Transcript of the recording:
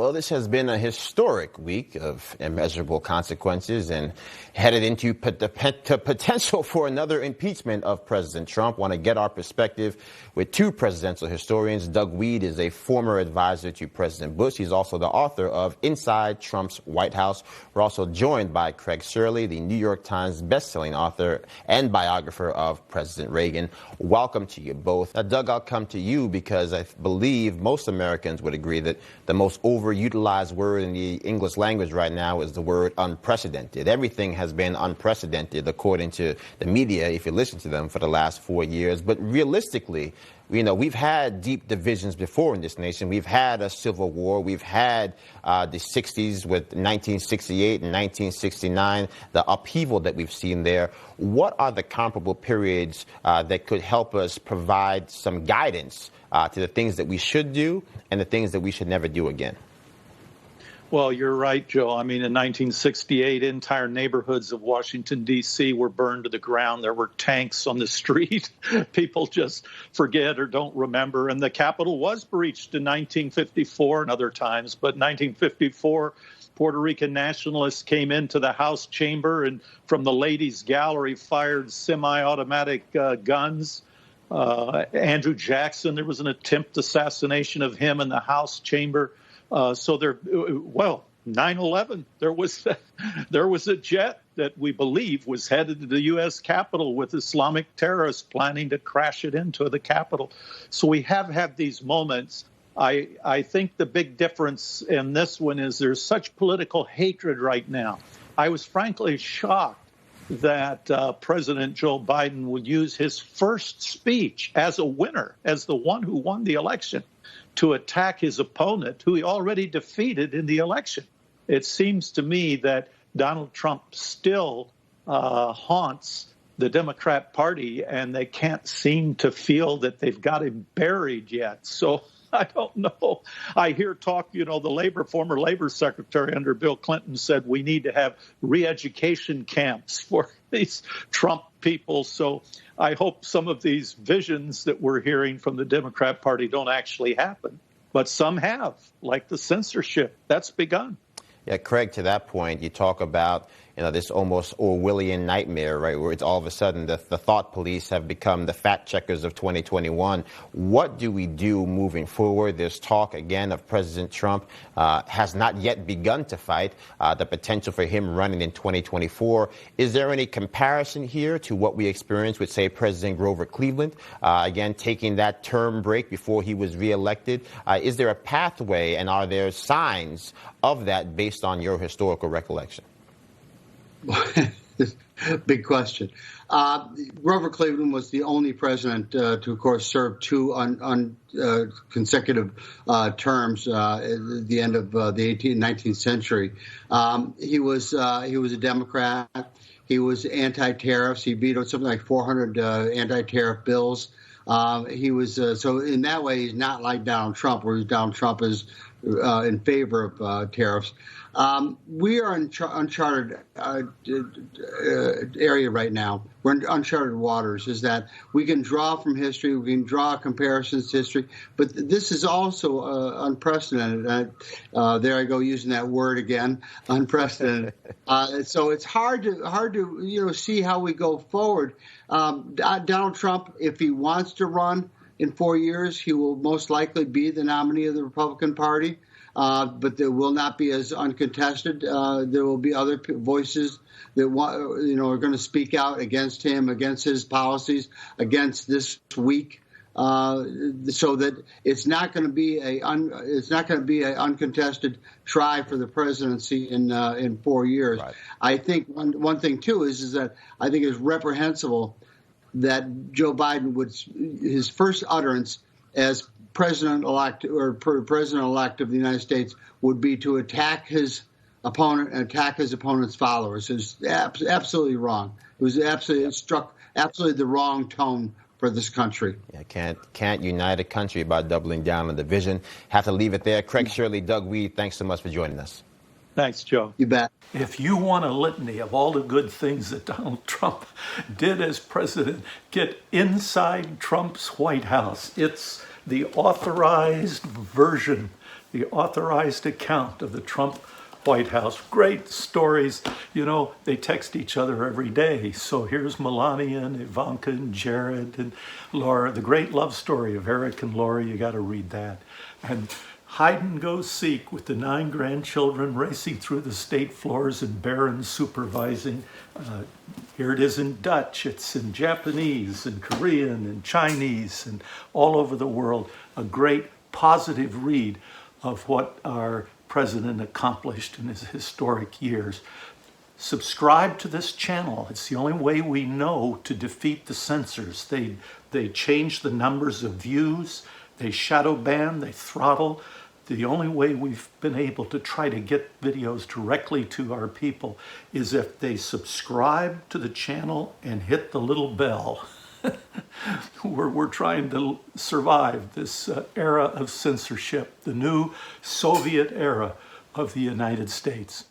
Well, this has been a historic week of immeasurable consequences and headed into the potential for another impeachment of President Trump. Want to get our perspective with two presidential historians. Doug Wead is a former advisor to President Bush. He's also the author of Inside Trump's White House. We're also joined by Craig Shirley, the New York Times bestselling author and biographer of President Reagan. Welcome to you both. Now, Doug, I'll come to you because I believe most Americans would agree that the most overutilized word in the English language right now is the word unprecedented. Everything has been unprecedented, according to the media, if you listen to them, for the last 4 years. But realistically, we've had deep divisions before in this nation. We've had a civil war. We've had the 60s with 1968 and 1969, the upheaval that we've seen there. What are the comparable periods that could help us provide some guidance to the things that we should do and the things that we should never do again? Well, you're right, Joe. I mean, in 1968, entire neighborhoods of Washington, D.C. were burned to the ground. There were tanks on the street. People just forget or don't remember. And the Capitol was breached in 1954 and other times. But 1954, Puerto Rican nationalists came into the House chamber and from the ladies' gallery fired semi-automatic guns. Andrew Jackson, there was an attempt assassination of him in the House chamber. 9/11, there was a jet that we believe was headed to the U.S. Capitol with Islamic terrorists planning to crash it into the Capitol. So we have had these moments. I think the big difference in this one is there's such political hatred right now. I was frankly shocked that President Joe Biden would use his first speech as a winner, as the one who won the election, to attack his opponent, who he already defeated in the election. It seems to me that Donald Trump still haunts the Democrat Party, and they can't seem to feel that they've got him buried yet. So I don't know. I hear talk, the former labor secretary under Bill Clinton said we need to have re-education camps for these Trump people. So I hope some of these visions that we're hearing from the Democrat Party don't actually happen. But some have, like the censorship. That's begun. Yeah, Craig, to that point, you talk about this almost Orwellian nightmare, right, where it's all of a sudden the thought police have become the fact checkers of 2021. What do we do moving forward? There's talk, again, of President Trump has not yet begun to fight, the potential for him running in 2024. Is there any comparison here to what we experienced with, say, President Grover Cleveland, again, taking that term break before he was reelected? Is there a pathway, and are there signs of that based on your historical recollection? Big question. Grover Cleveland was the only president to, of course, serve two consecutive terms at the end of the 19th century. He was a Democrat. He was anti-tariffs. He vetoed something like 400 anti-tariff bills. He was so in that way he's not like Donald Trump, where Donald Trump is in favor of tariffs. We are in uncharted area right now. We're in uncharted waters. Is that we can draw from history, we can draw comparisons to history, but this is also unprecedented. There I go using that word again, unprecedented. So it's hard to see how we go forward. Donald Trump, if he wants to run in 4 years, he will most likely be the nominee of the Republican Party. But there will not be as uncontested. There will be other voices that are going to speak out against him, against his policies, against this week, so that it's not going to be an uncontested try for the presidency in 4 years. Right. I think one thing too is that I think it's reprehensible that Joe Biden his first utterance as president-elect of the United States would be to attack his opponent and attack his opponent's followers. It's absolutely wrong. It struck absolutely the wrong tone for this country. Yeah, can't unite a country by doubling down on division. Have to leave it there. Craig Shirley, Doug Wead, thanks so much for joining us. Thanks, Joe. You bet. If you want a litany of all the good things that Donald Trump did as president, get Inside Trump's White House. It's the authorized version the authorized account of the Trump White House. Great stories. You know, they text each other every day. So here's Melania and Ivanka and Jared and Laura, the great love story of Eric and Laura. You got to read that. And hide and go seek with the 9 grandchildren racing through the state floors and barons supervising. Here it is in Dutch, it's in Japanese and Korean and Chinese and all over the world. A great positive read of what our president accomplished in his historic years. Subscribe to this channel. It's the only way we know to defeat the censors. They change the numbers of views, they shadow ban, they throttle. The only way we've been able to try to get videos directly to our people is if they subscribe to the channel and hit the little bell. We're trying to survive this era of censorship, the new Soviet era of the United States.